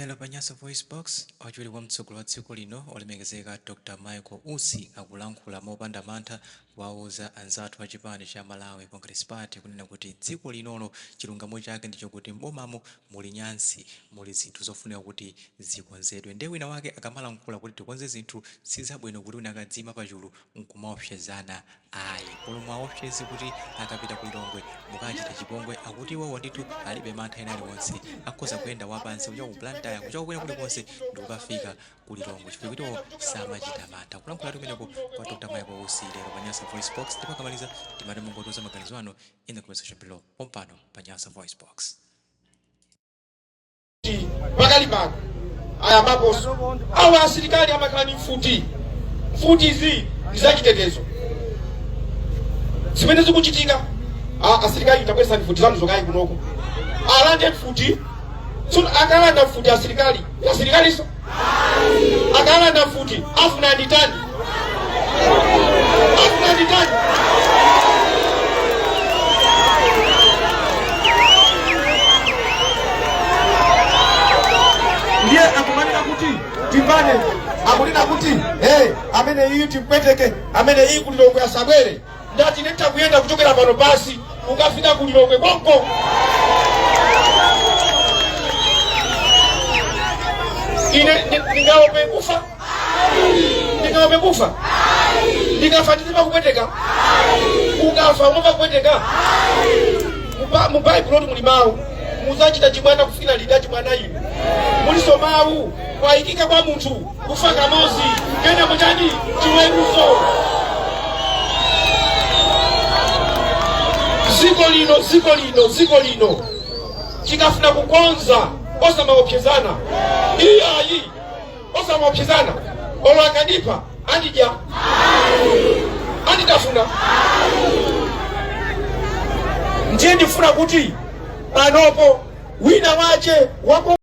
Hello Panyasa Voice Box, ojuli wa mtsogolo wa dziko lino olemekezeka Dr. Michael Usi akulankhula mopanda mantha wauza anzathu a chipani cha Malawi Congress Party kunena kuti dziko linolo chilungamo chake ndicho kuti mbomamo muli nyansi, muli zinthu zofunika kuti zikonzedwe. Nde wina wake akamalankhula kuti tikonze zinthu sizabwino kuti wina akadzima pachulu nkumaopsezana ayi. Kolo mwaopsezi kuti akapita ku Lilongwe mukachita chipongwe akuti iwo ndithu alibe mantha ena aliwonse akhoza kuyenda wapansi kuchoka ku Blantyre kuchoka kwina kulikonse ndikukafika ku Lilongwe chifukwa kuti samachita mantha. Kulankhula tumeneko kwa Dr. Michael Usi lero Panyasa Voice Box ndipo akamaliza timati mungotoza maganizo ano in the comment section below. Pompano Panyasa Voice Box. Bakali bako aya maboso awa asirikali amakani mfuti izi ndizachitetezo zimene zikuchitika asirikali itakwesa mfuti zanu zokai kunoko alande mfuti so akalanda mfuti asirikali so akalanda mfuti afuna nditani ndiye akumanira kuti timbane akulina kuti amene iyi timpweteke amene iyi ku Lilongwe asabwere ndati netta kuyenda kuchokera pano basi ukafika ku Lilongwe konko ine ningaombe kufa ndikafa ndizima kupweteka ukafa umova kupweteka mubaibulo muli mawu muzachita chibwana kufika lida chibwana inu muliso mawu kwaikika kwa munthu kufa kamozi kena mutani chiweruzo ziko lino chikafuna kukonza osamaopsezana iyayi osamaopsezana olo akanipa andija anditafuna ndiye ndifuna kuti panopo wina wache wako